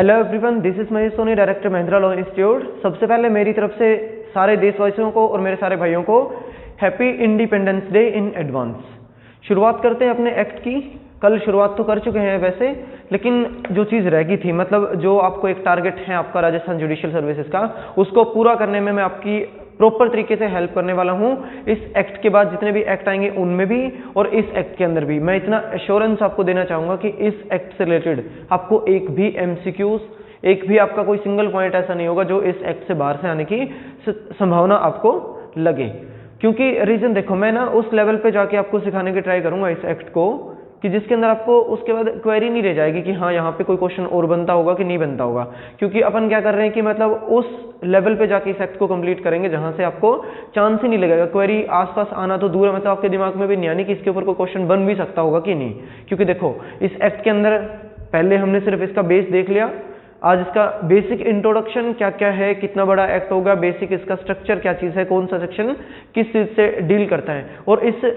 Hello everyone, this is Mahesh Soni, director Mahindra law institute. सबसे पहले मेरी तरफ से सारे देशवासियों को और मेरे सारे भाइयों को happy independence day in advance. शुरुआत करते हैं अपने एक्ट की। कल शुरुआत तो कर चुके हैं वैसे, लेकिन जो चीज़ रह गई थी, मतलब जो आपको एक टारगेट है आपका राजस्थान जुडिशियल सर्विसेज का, उसको पूरा करने में मैं आपकी प्रॉपर तरीके से हेल्प करने वाला हूं। इस एक्ट के बाद जितने भी एक्ट आएंगे उनमें भी और इस एक्ट के अंदर भी मैं इतना एश्योरेंस आपको देना चाहूंगा कि इस एक्ट से रिलेटेड आपको एक भी एमसीक्यूज, एक भी आपका कोई सिंगल पॉइंट ऐसा नहीं होगा जो इस एक्ट से बाहर से आने की संभावना आपको लगे। क्योंकि रीजन देखो, मैं ना उस लेवल पे जाके आपको सिखाने की ट्राई करूंगा इस एक्ट को कि जिसके अंदर आपको उसके बाद क्वेरी नहीं रह जाएगी कि हाँ यहाँ पे कोई क्वेश्चन और बनता होगा कि नहीं बनता होगा। क्योंकि अपन क्या कर रहे हैं कि मतलब उस लेवल पे जाके इस एक्ट को कंप्लीट करेंगे जहां से आपको चांस ही नहीं लगेगा। क्वेरी आसपास आना तो दूर है, मतलब आपके दिमाग में भी नहीं आनी कि इसके ऊपर कोई क्वेश्चन बन भी सकता होगा कि नहीं। क्योंकि देखो इस एक्ट के अंदर पहले हमने सिर्फ इसका बेस देख लिया। आज इसका बेसिक इंट्रोडक्शन क्या क्या है, कितना बड़ा एक्ट होगा, बेसिक इसका स्ट्रक्चर क्या चीज़ है, कौन सा सेक्शन किस चीज़ से डील करता है, और इस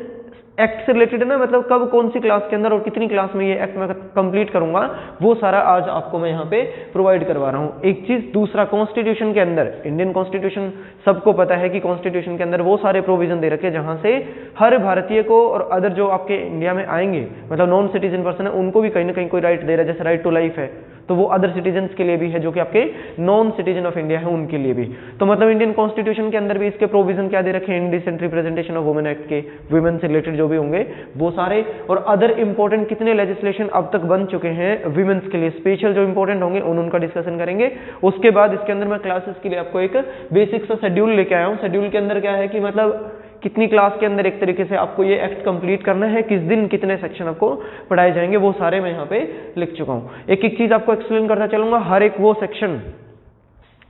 एक्ट से रिलेटेड है ना, मतलब कब कौन सी क्लास के अंदर और कितनी क्लास में ये एक्ट मैं कंप्लीट करूंगा, वो सारा आज आपको मैं यहाँ पे प्रोवाइड करवा रहा हूँ। एक चीज, दूसरा, कॉन्स्टिट्यूशन के अंदर, इंडियन कॉन्स्टिट्यूशन सबको पता है कि कॉन्स्टिट्यूशन के अंदर वो सारे प्रोविजन दे रखे हैं जहां से हर भारतीय को और अदर जो आपके इंडिया में आएंगे, मतलब नॉन सिटीजन पर्सन है, उनको भी कहीं ना कहीं कोई राइट दे रहा है। जैसे राइट टू लाइफ है तो वो अदर सिटीजन के लिए भी है जो कि आपके नॉन सिटीजन ऑफ इंडिया है उनके लिए भी। तो मतलब इंडियन कॉन्स्टिट्यूशन के अंदर भी इसके प्रोविजन क्या दे रखे हैं, indecent representation of women act के, वुमेन से रिलेटेड जो भी होंगे वो सारे, और अदर इंपॉर्टेंट कितने लेजिस्लेशन अब तक बन चुके हैं वुमेन्स के लिए, स्पेशल जो इंपॉर्टेंट होंगे उनका डिस्कशन करेंगे। उसके बाद इसके अंदर मैं क्लासेस के लिए आपको एक बेसिक सा शेड्यूल लेके आया हूँ। शेड्यूल के अंदर क्या है कि मतलब कितनी क्लास के अंदर एक तरीके से आपको ये एक्ट कंप्लीट करना है, किस दिन कितने सेक्शन आपको पढ़ाए जाएंगे, वो सारे मैं यहाँ पे लिख चुका हूँ। एक एक चीज आपको एक्सप्लेन करता चलूंगा। हर एक वो सेक्शन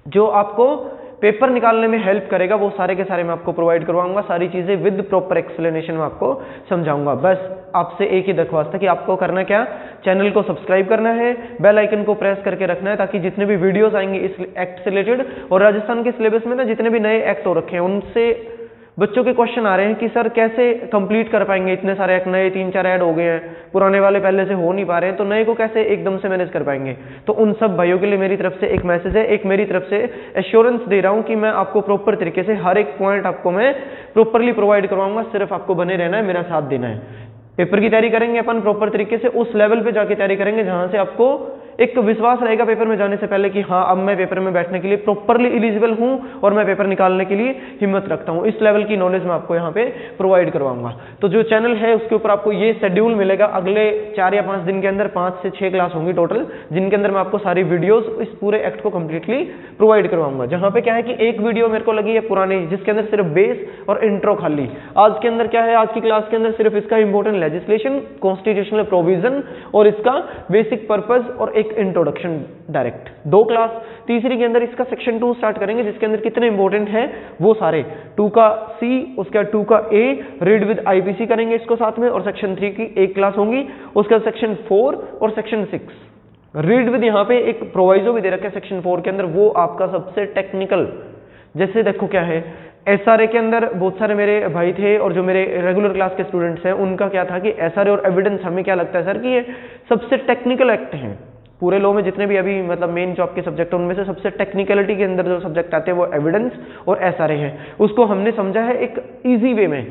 जो आपको पेपर निकालने में हेल्प करेगा वो सारे के सारे मैं आपको प्रोवाइड करवाऊंगा। सारी चीजें विद प्रॉपर एक्सप्लेनेशन में आपको समझाऊंगा। बस आपसे एक ही दरख्वास्त है कि आपको करना क्या, चैनल को सब्सक्राइब करना है, बेल आइकन को प्रेस करके रखना है, ताकि जितने भी वीडियोस आएंगे इस एक्ट से रिलेटेड, और राजस्थान के सिलेबस में ना जितने भी नए एक्ट हो रखे हैं उनसे बच्चों के क्वेश्चन आ रहे हैं कि सर कैसे कंप्लीट कर पाएंगे, इतने सारे एक्ट नए 3-4 ऐड हो गए हैं, पुराने वाले पहले से हो नहीं पा रहे हैं, तो नए को कैसे एकदम से मैनेज कर पाएंगे। तो उन सब भाइयों के लिए मेरी तरफ से एक मैसेज है, एक मेरी तरफ से एश्योरेंस दे रहा हूं कि मैं आपको प्रॉपर तरीके से हर एक पॉइंट आपको मैं प्रॉपरली प्रोवाइड करवाऊंगा। सिर्फ आपको बने रहना है, मेरा साथ देना है। पेपर की तैयारी करेंगे अपन प्रॉपर तरीके से, उस लेवल पे जाके तैयारी करेंगे जहां से आपको एक विश्वास रहेगा पेपर में जाने से पहले कि हाँ अब मैं पेपर में बैठने के लिए प्रॉपरली एलिजिबल हूं और मैं पेपर निकालने के लिए हिम्मत रखता हूं। इस लेवल की नॉलेज मैं आपको यहाँ पे प्रोवाइड करवाऊंगा। तो जो चैनल है उसके ऊपर आपको ये शेड्यूल मिलेगा। अगले 4 या 5 दिन के अंदर 5 से 6 क्लास होंगी टोटल, जिनके अंदर मैं आपको सारी वीडियोस इस पूरे एक्ट को कंप्लीटली प्रोवाइड करवाऊंगा। जहां पे क्या है कि एक वीडियो मेरे को लगी है पुरानी, जिसके अंदर सिर्फ बेस और इंट्रो खाली। आज के अंदर क्या है, आज की क्लास के अंदर सिर्फ इसका इंपॉर्टेंट लेजिस्लेशन, कॉन्स्टिट्यूशनल प्रोविजन और इसका बेसिक पर्पस और एक इंट्रोडक्शन डायरेक्ट। 2 क्लास। तीसरी के अंदर इसका सेक्शन 2 स्टार्ट करेंगे, जिसके अंदर कितने इंपॉर्टेंट है वो सारे, 2 का सी, उसके बाद 2 का ए, रीड विद आईपीसी करेंगे इसको साथ में, और सेक्शन 3 की एक क्लास होंगी। उसके बाद सेक्शन 4 और सेक्शन 6 रीड विद, यहाँ पे एक प्रोवाइजो भी दे रखा है सेक्शन 4 के अंदर, वो आपका सबसे टेक्निकल। जैसे देखो क्या है, एसआरए के अंदर बहुत सारे मेरे भाई थे और जो मेरे रेगुलर क्लास के स्टूडेंट्स हैं उनका क्या था कि एसआरए और एविडेंस हमें क्या लगता है सर कि ये सबसे टेक्निकल एक्ट हैं पूरे लॉ में। जितने भी अभी मतलब मेन जो आपके सब्जेक्ट है उनमें से सबसे टेक्निकलिटी के अंदर जो सब्जेक्ट आते हैं वो एविडेंस और एसआरए है। उसको हमने समझा है एक इजी वे में।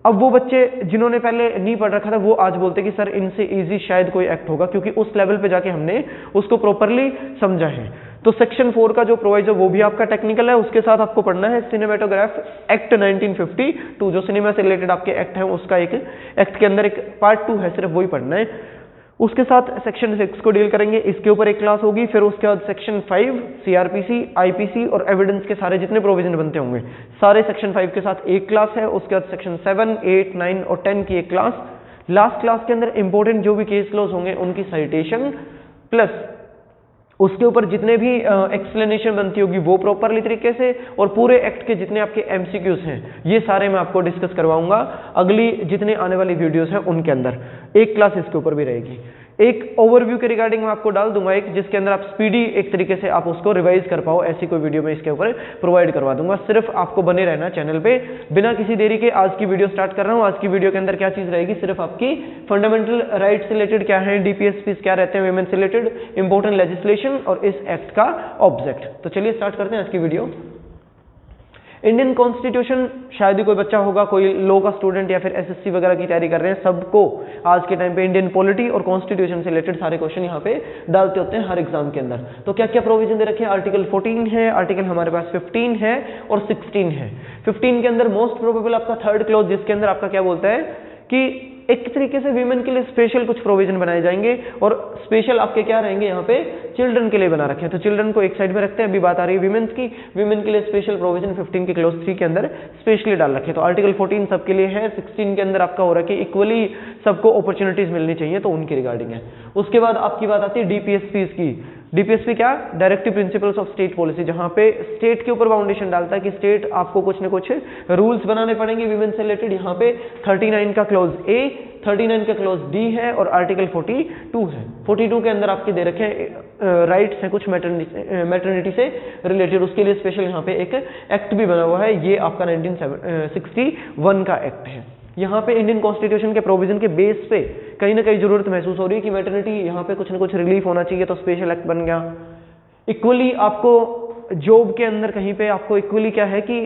अब वो बच्चे जिन्होंने पहले नहीं पढ़ रखा था वो आज बोलते कि सर इनसे इजी शायद कोई एक्ट होगा, क्योंकि उस लेवल पे जाके हमने उसको प्रॉपरली समझा है। तो सेक्शन 4 का जो प्रोवाइजर वो भी आपका टेक्निकल है। उसके साथ आपको पढ़ना है सिनेमेटोग्राफ एक्ट 1952, जो सिनेमा से रिलेटेड आपके एक्ट है उसका एक एक्ट के अंदर एक पार्ट 2 है, सिर्फ वही पढ़ना है। उसके साथ सेक्शन 6 को डील करेंगे, इसके ऊपर एक क्लास होगी। फिर उसके बाद सेक्शन 5 सीआरपीसी, आईपीसी और एविडेंस के सारे जितने प्रोविजन बनते होंगे सारे सेक्शन 5 के साथ एक क्लास है। उसके बाद सेक्शन 7, 8, 9 और 10 की एक क्लास। लास्ट क्लास के अंदर इंपॉर्टेंट जो भी केस लॉज होंगे उनकी साइटेशन, प्लस उसके ऊपर जितने भी एक्सप्लेनेशन बनती होगी वो प्रॉपरली तरीके से, और पूरे एक्ट के जितने आपके एमसीक्यूज हैं ये सारे मैं आपको डिस्कस करवाऊंगा अगली जितने आने वाली वीडियोस हैं उनके अंदर। एक क्लास इसके ऊपर भी रहेगी। एक ओवरव्यू के रिगार्डिंग मैं आपको डाल दूंगा एक, जिसके अंदर आप स्पीडी एक तरीके से आप उसको रिवाइज कर पाओ, ऐसी कोई वीडियो मैं इसके ऊपर प्रोवाइड करवा दूंगा। सिर्फ आपको बने रहना चैनल पे। बिना किसी देरी के आज की वीडियो स्टार्ट कर रहा हूं। आज की वीडियो के अंदर क्या चीज रहेगी, सिर्फ आपकी फंडामेंटल राइट से रिलेटेड क्या है, डीपीएसपी क्या रहते हैं वुमेन से रिलेटेड, इंपॉर्टेंट लेजिस्लेशन और इस एक्ट का ऑब्जेक्ट। तो चलिए स्टार्ट करते हैं आज की वीडियो। इंडियन कॉन्स्टिट्यूशन, शायद ही कोई बच्चा होगा, कोई लॉ का स्टूडेंट या फिर एसएससी वगैरह की तैयारी कर रहे हैं, सबको आज के टाइम पे इंडियन पॉलिटी और कॉन्स्टिट्यूशन से रिलेटेड सारे क्वेश्चन यहाँ पे डालते होते हैं हर एग्जाम के अंदर। तो क्या क्या प्रोविजन दे रखे हैं, आर्टिकल 14 है, आर्टिकल हमारे पास 15 है और 16 है। 15 के अंदर मोस्ट प्रोबेबल आपका थर्ड क्लॉज, जिसके अंदर आपका क्या बोलता है कि एक तरीके से वीमेन के लिए स्पेशल कुछ प्रोविजन बनाए जाएंगे और स्पेशल आपके क्या रहेंगे यहाँ पे चिल्ड्रन के लिए बना रखे हैं। तो चिल्ड्रन को एक साइड में रखते हैं, अभी बात आ रही है वीमेन की। वीमेन के लिए स्पेशल प्रोविजन 15 के क्लॉज 3 के अंदर स्पेशली डाल रखे। तो आर्टिकल 14 सबके लिए है, 16 के अंदर आपका हो रहा है कि इक्वली सबको अपॉर्चुनिटीज मिलनी चाहिए, तो उनकी रिगार्डिंग है। उसके बाद आपकी बात आती है डीपीएसपी की। डीपीएसपी क्या, directive principles of state policy, जहां पे स्टेट के ऊपर फाउंडेशन डालता है कि स्टेट आपको कुछ ना कुछ रूल्स बनाने पड़ेंगे वीमेन से रिलेटेड। यहाँ पे 39 का क्लॉज ए, 39 का क्लॉज डी है और आर्टिकल 42 है। 42 के अंदर आपके दे रखे हैं राइट्स हैं कुछ मैटरनिटी से रिलेटेड, उसके लिए स्पेशल यहाँ पे एक एक्ट भी बना हुआ है। ये आपका 1961 का एक्ट है। यहाँ पे इंडियन कॉन्स्टिट्यूशन के प्रोविजन के बेस पे कहीं ना कहीं जरूरत महसूस हो रही है कि मैटरनिटी यहाँ पे कुछ ना कुछ रिलीफ होना चाहिए, तो स्पेशल एक्ट बन गया। इक्वली आपको जॉब के अंदर कहीं पे आपको इक्वली क्या है कि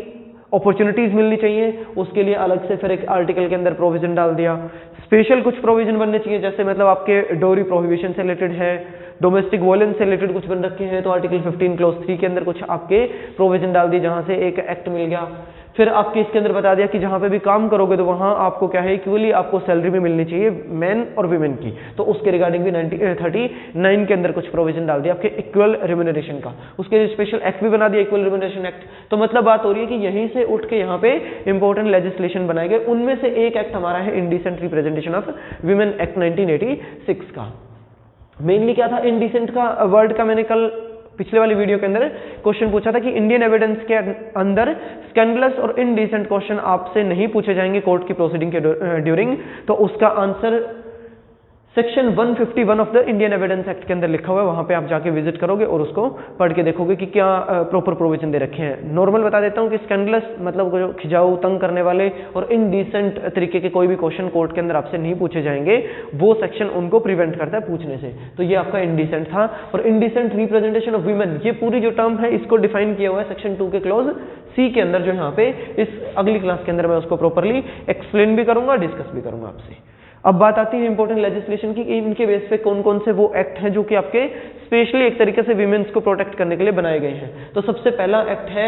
अपॉर्चुनिटीज मिलनी चाहिए, उसके लिए अलग से फिर एक आर्टिकल के अंदर प्रोविजन डाल दिया। स्पेशल कुछ प्रोविजन बनने चाहिए, जैसे मतलब आपके डोरी प्रोहिबिशन से रिलेटेड है, डोमेस्टिक वायलेंस से रिलेटेड कुछ बन रखे हैं, तो आर्टिकल 15 क्लॉज 3 के अंदर कुछ आपके प्रोविजन डाल दिए, जहां से एक एक्ट मिल गया। फिर आपके इसके अंदर बता दिया कि जहां पे भी काम करोगे तो वहां आपको क्या है इक्वली आपको सैलरी भी मिलनी चाहिए मेन और वीमेन की, तो उसके रिगार्डिंग भी 39 के अंदर कुछ प्रोविजन डाल दिया आपके इक्वल रिम्यूनरेशन का। उसके लिए स्पेशल एक्ट भी बना दिया, इक्वल रिम्यूनरेशन एक्ट। तो मतलब बात हो रही है कि यहीं से उठ के यहाँ पे इंपॉर्टेंट लेजिस्लेशन बनाए गए। उनमें से एक एक्ट हमारा है indecent representation of women act 1986 का। मेनली क्या था इंडिसेंट का वर्ड का, मैंने कल पिछले वाली वीडियो के अंदर क्वेश्चन पूछा था कि इंडियन एविडेंस के अंदर स्कैंडलस और इनडिसेंट क्वेश्चन आपसे नहीं पूछे जाएंगे कोर्ट की प्रोसीडिंग के ड्यूरिंग, तो उसका answer section 151 of the Indian evidence act के अंदर लिखा हुआ है। वहां पे आप जाके विजिट करोगे और उसको पढ़ के देखोगे कि क्या प्रॉपर प्रोविजन दे रखे हैं। नॉर्मल बता देता हूं कि स्कैंडलस मतलब जो खिंचाऊ तंग करने वाले और इनडिसेंट तरीके के कोई भी क्वेश्चन कोर्ट के अंदर आपसे नहीं पूछे जाएंगे, वो सेक्शन उनको प्रिवेंट करता है पूछने से। तो ये आपका इनडिसेंट था। और इनडिसेंट रिप्रेजेंटेशन ऑफ वीमेन, ये पूरी जो टर्म है इसको डिफाइन किया हुआ है सेक्शन 2 के क्लॉज सी के अंदर, जो यहाँ पे इस अगली क्लास के अंदर मैं उसको प्रॉपरली एक्सप्लेन भी करूंगा, डिस्कस भी करूंगा आपसे। अब बात आती है इंपॉर्टेंट लेजिस्लेशन की, इनके बेस पे कौन कौन से वो एक्ट हैं जो कि आपके स्पेशली एक तरीके से विमेन्स को प्रोटेक्ट करने के लिए बनाए गए हैं। तो सबसे पहला एक्ट है,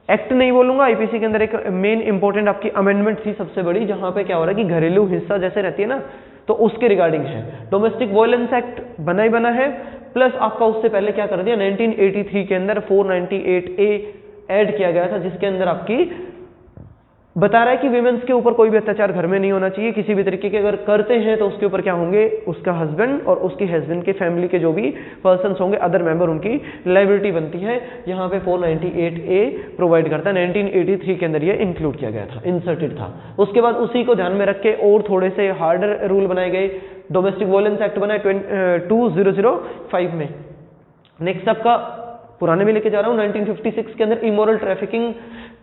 एक्ट नहीं बोलूंगा, आईपीसी के अंदर एक मेन इंपॉर्टेंट आपकी अमेंडमेंट थी सबसे बड़ी, जहां पे क्या हो रहा है कि घरेलू हिंसा जैसे रहती है ना, तो उसके रिगार्डिंग है। डोमेस्टिक वायलेंस एक्ट बना ही बना है, प्लस आपका उससे पहले क्या कर दिया 1983 के अंदर 498A ऐड किया गया था, जिसके अंदर आपकी बता रहा है कि विमेंस के ऊपर कोई भी अत्याचार घर में नहीं होना चाहिए किसी भी तरीके के। अगर करते हैं तो उसके ऊपर क्या होंगे, उसका हस्बैंड और उसके हस्बैंड के फैमिली के जो भी पर्सन्स होंगे, अदर मेंबर, उनकी लायबिलिटी बनती है। यहाँ पे 498A प्रोवाइड करता है। 1983 के अंदर ये इंक्लूड किया गया था, इंसर्टेड था। उसके बाद उसी को ध्यान में रख के और थोड़े से हार्डर रूल बनाए गए। डोमेस्टिक वायलेंस एक्ट बना 2005 में। नेक्स्ट आपका पुराने में लेके जा रहा हूँ, 1956 के अंदर इमोरल ट्रैफिकिंग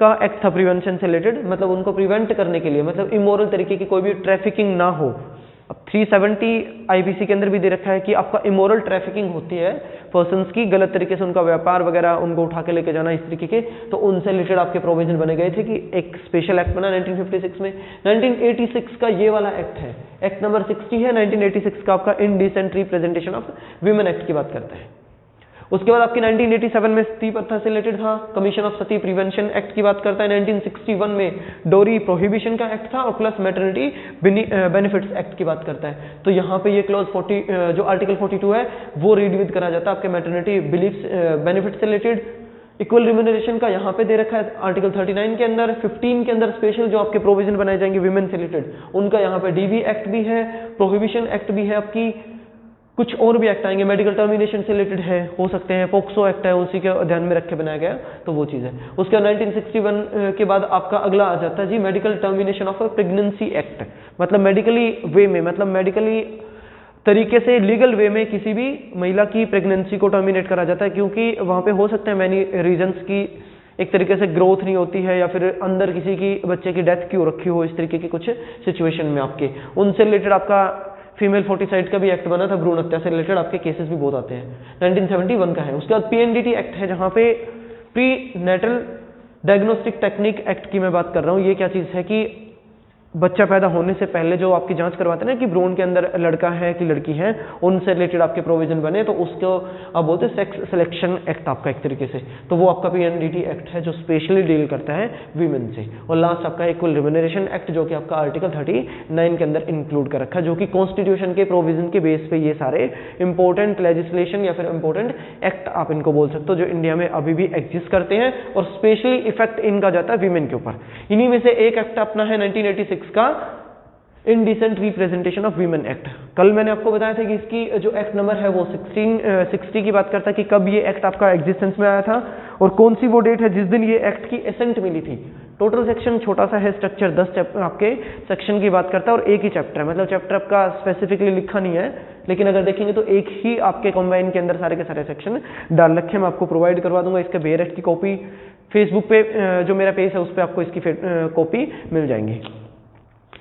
का एक्ट था प्रिवेंशन से रिलेटेड, मतलब उनको प्रिवेंट करने के लिए, मतलब इमोरल तरीके की कोई भी ट्रैफिकिंग ना हो। अब 370 आईपीसी के अंदर भी दे रखा है कि आपका इमोरल ट्रैफिकिंग होती है पर्सन्स की, गलत तरीके से उनका व्यापार वगैरह उनको उठा के लेके जाना इस तरीके के, तो उनसे रिलेटेड आपके प्रोविजन बने गए थे कि एक स्पेशल एक्ट बना 1956 में। 1986 का ये वाला एक्ट है, एक्ट नंबर 60 है 1986 का, आपका indecent representation of women act की बात करता है। उसके बाद आपकी 1987 में सती प्रथा से रिलेटेड था, commission of Sati prevention act की बात करता है। 1961 में डोरी प्रोहिबिशन का एक्ट था और प्लस मैटरनिटी बेनिफिट्स एक्ट की बात करता है। तो यहाँ पे ये क्लॉज 40 जो आर्टिकल 42 है वो रीड विद करा जाता है आपके मैटरनिटी बेनिफिट से रिलेटेड। इक्वल रिम्यूनरेशन का यहाँ पे दे रखा है आर्टिकल 39 के अंदर। 15 के अंदर स्पेशल जो आपके प्रोविजन बनाए जाएंगे विमेन से रिलेटेड, उनका यहाँ पे डीवी एक्ट भी है, प्रोहिबिशन एक्ट भी है, आपकी कुछ और भी एक्ट आएंगे, मेडिकल टर्मिनेशन से रिलेटेड है, हो सकते हैं, पोक्सो एक्ट है, उसी के ध्यान में रख के बनाया गया, तो वो चीज़ है। उसके 1961 के बाद आपका अगला आ जाता है जी medical termination of pregnancy act, मतलब मेडिकली वे में, मतलब मेडिकली तरीके से लीगल वे में किसी भी महिला की प्रेगनेंसी को टर्मिनेट करा जाता है, क्योंकि वहाँ पे हो सकते हैं मैनी रीजंस की एक तरीके से ग्रोथ नहीं होती है या फिर अंदर किसी की बच्चे की डेथ क्यों रखी हो, इस तरीके की कुछ सिचुएशन में आपके उनसे रिलेटेड आपका फीमेल फोर्टिसाइड का भी एक्ट बना था, भ्रूण हत्या से रिलेटेड आपके केसेस भी बहुत आते हैं, 1971 का है। उसके बाद पीएनडीटी एक्ट है, जहाँ पे pre natal diagnostic technique act की मैं बात कर रहा हूँ। ये क्या चीज़ है कि बच्चा पैदा होने से पहले जो आपकी जांच करवाते हैं ना कि भ्रूण के अंदर लड़का है कि लड़की है, उनसे रिलेटेड आपके प्रोविजन बने, तो उसको आप बोलते हैं सेक्स सिलेक्शन एक्ट आपका एक तरीके से, तो वो आपका पीएनडीटी एक्ट है जो स्पेशली डील करता है वीमेन से। और लास्ट आपका इक्वल रिम्यूनरेशन एक्ट जो कि आपका आर्टिकल 39 के अंदर इंक्लूड कर रखा है, जो कि कॉन्स्टिट्यूशन के प्रोविजन के बेस पे ये सारे इंपॉर्टेंट लेजिस्लेशन या फिर इंपॉर्टेंट एक्ट आप इनको बोल सकते हो जो इंडिया में अभी भी एग्जिस्ट करते हैं और स्पेशली इफेक्ट इनका जाता है वीमेन के ऊपर। इन्हीं में से एक एक्ट अपना है 1986 का indecent representation of women act. कल मैंने आपको बताया था कि इसकी जो एक्ट नंबर है वो 1660 की बात करता है कि कब ये एक्ट आपका एग्जिस्टेंस में आया था और कौन सी वो डेट है जिस दिन ये एक्ट की एसेंट मिली थी। टोटल सेक्शन छोटा सा है, स्ट्रक्चर 10 आपके सेक्शन की बात करता है और एक ही चैप्टर है, मतलब चैप्टर आपका स्पेसिफिकली लिखा नहीं है, लेकिन अगर देखेंगे तो एक ही आपके कॉम्बाइन के अंदर सारे के सारे सेक्शन डाल रखे, मैं आपको प्रोवाइड करवा दूंगा। इसके बेयर एक्ट की कॉपी फेसबुक पे जो मेरा पेज है उस पर आपको इसकी कॉपी मिल जाएंगी,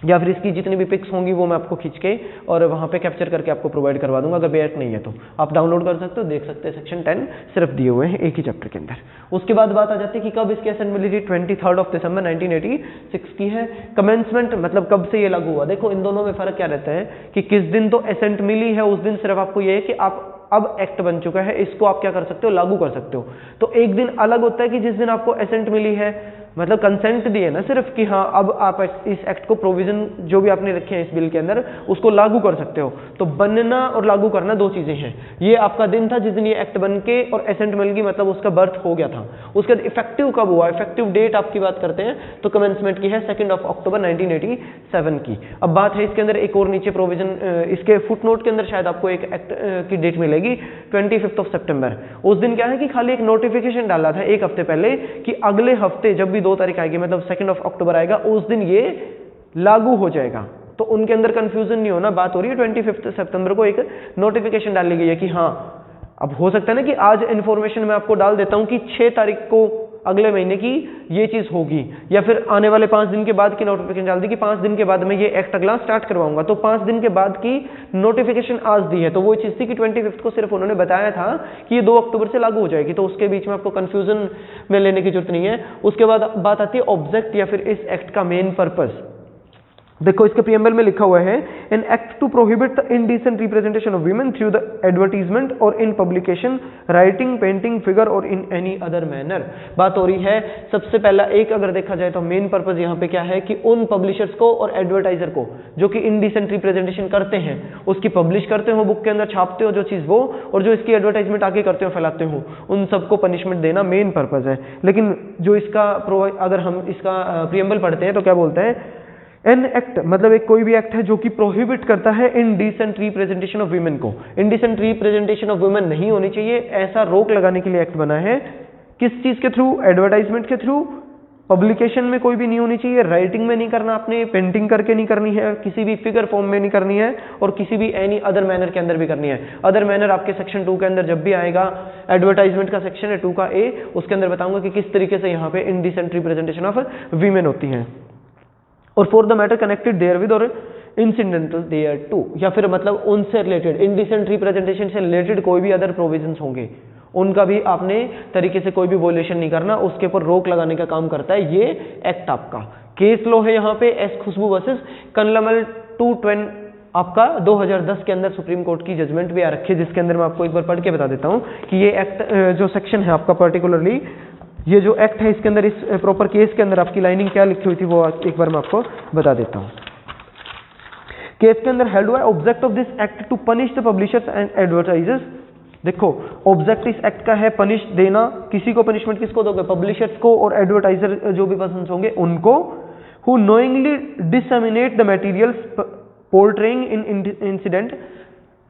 या फिर इसकी जितनी भी पिक्स होंगी वो मैं आपको खींच के और वहाँ पे कैप्चर करके आपको प्रोवाइड करवा दूंगा। अगर बेयर नहीं है तो आप डाउनलोड कर सकते हो, देख सकते हैं। सेक्शन 10 सिर्फ दिए हुए हैं एक ही चैप्टर के अंदर। उसके बाद बात आ जाती है कि कब इसकी एसेंट मिली थी, 23 दिसंबर 1986 की है। कमेंसमेंट मतलब कब से ये लागू हुआ। देखो इन दोनों में फर्क क्या रहता है कि किस दिन तो एसेंट मिली है उस दिन सिर्फ आपको ये है कि आप अब एक्ट बन चुका है, इसको आप क्या कर सकते हो, लागू कर सकते हो। तो एक दिन अलग होता है कि जिस दिन आपको एसेंट मिली है, मतलब कंसेंट दिए ना सिर्फ कि हाँ अब आप इस एक्ट को प्रोविजन जो भी आपने रखे हैं इस बिल के अंदर उसको लागू कर सकते हो। तो बनना और लागू करना दो चीजें हैं। ये आपका दिन था जिस दिन ये एक्ट बन के और एसेंट मिल गई, मतलब उसका बर्थ हो गया था। उसके बाद इफेक्टिव कब हुआ, इफेक्टिव डेट आपकी बात करते हैं तो कमेंसमेंट की है 2 अक्टूबर 1987 की। अब बात है इसके अंदर एक और नीचे प्रोविजन, इसके फुटनोट के अंदर शायद आपको एक एक्ट की डेट मिलेगी 25 सितंबर। उस दिन क्या है कि खाली एक नोटिफिकेशन डाला था एक हफ्ते पहले कि अगले हफ्ते जब भी 2 तारीख आएगी, मतलब 2 अक्टूबर आएगा, उस दिन ये लागू हो जाएगा। तो उनके अंदर कंफ्यूजन नहीं होना, बात हो रही है 25 सितंबर को एक नोटिफिकेशन डाली गई है कि हाँ अब हो सकता है ना कि आज इंफॉर्मेशन मैं आपको डाल देता हूं कि 6 तारीख को अगले महीने की ये चीज होगी, या फिर आने वाले 5 दिन के बाद की नोटिफिकेशन डाल दी कि 5 दिन के बाद मैं ये एक्ट अगला स्टार्ट करवाऊंगा। तो 5 दिन के बाद की नोटिफिकेशन आज दी है, तो वो चीज थी कि 25 को सिर्फ उन्होंने बताया था कि ये 2 अक्टूबर से लागू हो जाएगी, तो उसके बीच में आपको कंफ्यूजन में लेने की जरूरत नहीं है। उसके बाद बात आती है ऑब्जेक्ट या फिर इस एक्ट का मेन पर्पस। देखो इसके प्रीएम्बल में लिखा हुआ है an act to prohibit the indecent representation of women through the advertisement और in publication, writing, painting, figure और इन एनी अदर मैनर। बात हो रही है सबसे पहला एक अगर देखा जाए तो मेन पर्पस यहाँ पे क्या है कि उन पब्लिशर्स को और एडवर्टाइजर को जो कि इनडिसेंट रिप्रेजेंटेशन करते हैं उसकी पब्लिश करते हो, बुक के अंदर छापते हो जो चीज वो, और जो इसकी एडवर्टाइजमेंट आगे करते हो फैलाते हो, उन सबको पनिशमेंट देना मेन पर्पस है। लेकिन जो इसका अगर हम इसका प्रीएम्बल पढ़ते हैं तो क्या बोलते हैं, एन एक्ट मतलब एक कोई भी एक्ट है जो कि प्रोहिबिट करता है इनडिसेंट रिप्रेजेंटेशन ऑफ वीमेन को। इनडिसेंट रिप्रेजेंटेशन ऑफ वुमेन नहीं होनी चाहिए, ऐसा रोक लगाने के लिए एक्ट बना है। किस चीज के थ्रू, एडवर्टाइजमेंट के थ्रू, पब्लिकेशन में कोई भी नहीं होनी चाहिए, राइटिंग में नहीं करना आपने, पेंटिंग करके नहीं करनी है, किसी भी फिगर फॉर्म में नहीं करनी है, और किसी भी एनी अदर मैनर के अंदर भी करनी है। अदर मैनर आपके सेक्शन 2 के अंदर जब भी आएगा, एडवर्टाइजमेंट का सेक्शन है 2 का ए, उसके अंदर बताऊंगा कि किस तरीके से यहाँ पे इनडिसेंट रिप्रेजेंटेशन ऑफ वीमेन होती है। और for the matter connected therewith और इंसिडेंटल देयर टू, या फिर मतलब उनसे रिलेटेड इनडिसेंट रिप्रेजेंटेशन से रिलेटेड कोई भी अदर प्रोविजंस होंगे उनका भी आपने तरीके से कोई भी वोलेशन नहीं करना, उसके ऊपर रोक लगाने का काम करता है ये एक्ट आपका। केस लॉ है यहाँ पे एस खुशबू वर्सेस कनलमल 220 आपका 2010 के अंदर सुप्रीम कोर्ट की जजमेंट भी आ रखी है, जिसके अंदर मैं आपको एक बार पढ़ के बता देता हूँ कि ये एक्ट जो सेक्शन है आपका पर्टिकुलरली ये जो एक्ट है इसके अंदर इस प्रॉपर केस के अंदर आपकी लाइनिंग क्या लिखी हुई थी वो एक बार मैं आपको बता देता हूँ। केस के अंदर हेल्ड हुआ है object of this act to punish the publishers and advertisers. देखो ऑब्जेक्ट इस एक्ट का है पनिश देना, किसी को पनिशमेंट किसको दोगे, पब्लिशर्स को और एडवर्टाइजर जो भी पर्सन होंगे उनको, who knowingly disseminate the materials portraying in incident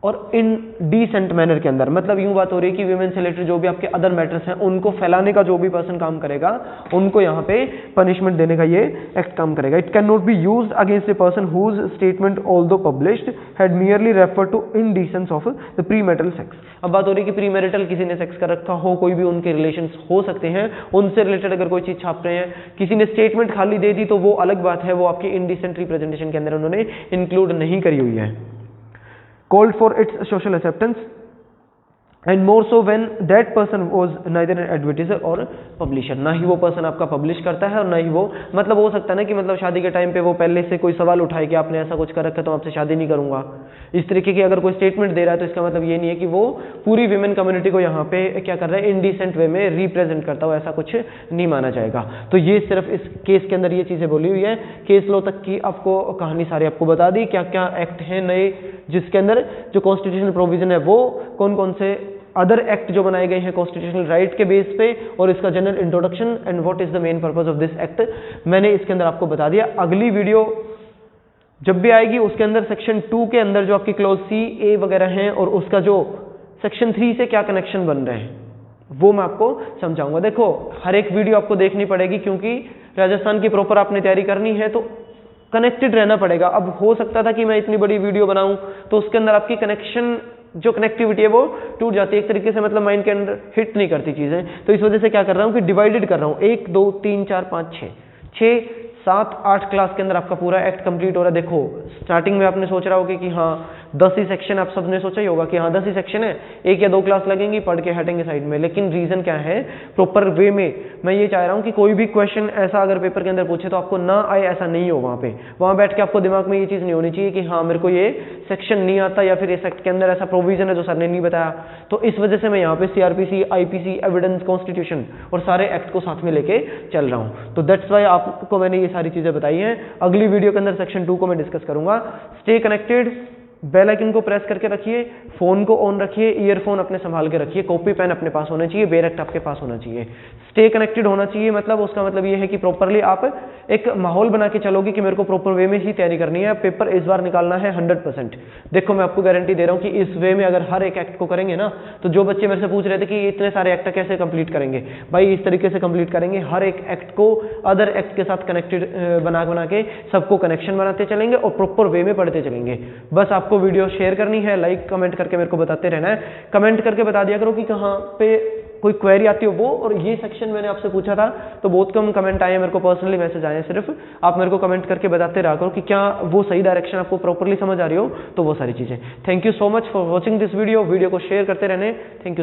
और इनडिसेंट मैनर के अंदर, मतलब यूं बात हो रही है कि वीमेन से रिलेटेड जो भी आपके अदर मैटर्स हैं उनको फैलाने का जो भी पर्सन काम करेगा उनको यहाँ पे पनिशमेंट देने का ये एक्ट काम करेगा। It can not be used against a person whose statement although published had merely refer to indecency of the premarital sex. अब बात हो रही है कि प्री मैरिटल किसी ने सेक्स कर रखा हो, कोई भी उनके रिलेशंस हो सकते हैं, उनसे रिलेटेड अगर कोई चीज छाप रहे हैं, किसी ने स्टेटमेंट खाली दे दी तो वो अलग बात है, वो आपकी इनडिसेंट रिप्रेजेंटेशन के अंदर उन्होंने इंक्लूड नहीं करी हुई है। Called for its social acceptance and more so when that person was neither an advertiser or publisher। ना ही वो पर्सन आपका पब्लिश करता है और ना ही वो, मतलब हो सकता है ना कि मतलब शादी के टाइम पे वो पहले से कोई सवाल उठाए कि आपने ऐसा कुछ कर रखा है तो आपसे शादी नहीं करूंगा, इस तरीके की अगर कोई स्टेटमेंट दे रहा है तो इसका मतलब ये नहीं है कि वो पूरी विमेन कम्युनिटी को यहाँ पे क्या कर रहा है, इनडिसेंट वे में रिप्रेजेंट करता हो, ऐसा कुछ नहीं माना जाएगा। तो ये सिर्फ इस केस के अंदर ये चीजें बोली हुई है। केस लॉ तक की आपको कहानी सारी आपको बता दी, क्या क्या एक्ट है नए जिसके अंदर जो कॉन्स्टिट्यूशनल प्रोविजन है वो कौन कौन से अदर एक्ट जो बनाए गए हैं कॉन्स्टिट्यूशनल राइट के बेस पे, और इसका general introduction and what is the main purpose of this act मैंने इसके अंदर आपको बता दिया। अगली वीडियो जब भी आएगी उसके अंदर सेक्शन 2 के अंदर जो आपकी क्लॉज सी ए वगैरह हैं और उसका जो सेक्शन 3 से क्या कनेक्शन बन रहे हैं वो मैं आपको समझाऊंगा। देखो हर एक वीडियो आपको देखनी पड़ेगी क्योंकि राजस्थान की प्रॉपर आपने तैयारी करनी है तो कनेक्टेड रहना पड़ेगा। अब हो सकता था कि मैं इतनी बड़ी वीडियो बनाऊं तो उसके अंदर आपकी कनेक्शन जो कनेक्टिविटी है वो टूट जाती है एक तरीके से, मतलब माइंड के अंदर हिट नहीं करती चीजें। तो इस वजह से क्या कर रहा हूं कि डिवाइडेड कर रहा हूं, 1 2 3 4 5 6 7 8 क्लास के अंदर आपका पूरा एक्ट कंप्लीट हो रहा है। देखो स्टार्टिंग में आपने सोच रहा होगा कि हाँ 10 ही सेक्शन, आप सबने सोचा ही होगा कि हाँ 10 ही सेक्शन है, 1 या 2 क्लास लगेंगी, पढ़ के हटेंगे साइड में। लेकिन रीजन क्या है, प्रॉपर वे में मैं ये चाह रहा हूँ कि कोई भी क्वेश्चन ऐसा अगर पेपर के अंदर पूछे तो आपको ना आए ऐसा नहीं हो। वहां बैठ के आपको दिमाग में ये चीज नहीं होनी चाहिए कि हाँ मेरे को ये सेक्शन नहीं आता या फिर इस एक्ट के अंदर ऐसा प्रोविजन है जो सर ने नहीं बताया। तो इस वजह से मैं यहाँ पे सीआरपीसी, आईपीसी, एविडेंस, कॉन्स्टिट्यूशन और सारे एक्ट को साथ में लेके चल रहा हूँ। तो दैट्स वाई आपको मैंने ये सारी चीजें बताई हैं। अगली वीडियो के अंदर सेक्शन 2 को मैं डिस्कस करूंगा। स्टे कनेक्टेड, बेल आइकन को प्रेस करके रखिए, फोन को ऑन रखिए, ईयरफोन अपने संभाल के रखिए, कॉपी पेन अपने पास होना चाहिए, बेर एक्ट आपके पास होना चाहिए। स्टे कनेक्टेड होना चाहिए मतलब उसका मतलब ये है कि प्रॉपरली आप एक माहौल बना के चलोगे कि मेरे को प्रॉपर वे में ही तैयारी करनी है, पेपर इस बार निकालना है 100%। देखो मैं आपको गारंटी दे रहा हूं कि इस वे में अगर हर एक एक्ट को करेंगे ना, तो जो बच्चे मेरे से पूछ रहे थे कि इतने सारे एक्ट कैसे कंप्लीट करेंगे, भाई इस तरीके से कंप्लीट करेंगे। हर एक एक्ट को अदर एक्ट के साथ कनेक्टेड बना के सबको कनेक्शन बनाते चलेंगे और प्रॉपर वे में पढ़ते चलेंगे। बस आपको वीडियो शेयर करनी है, लाइक कमेंट करके मेरे को बताते रहना है। कमेंट करके बता दिया करो कि कहाँ पे कोई क्वेरी आती हो वो, और ये सेक्शन मैंने आपसे पूछा था तो बहुत कम कमेंट आए, मेरे को पर्सनली मैसेज आए। सिर्फ आप मेरे को कमेंट करके बताते रहा करो कि क्या वो सही डायरेक्शन आपको प्रॉपरली समझ आ रही हो, तो वो सारी चीजें। Thank you so much for watching this video को शेयर करते रहने। Thank you.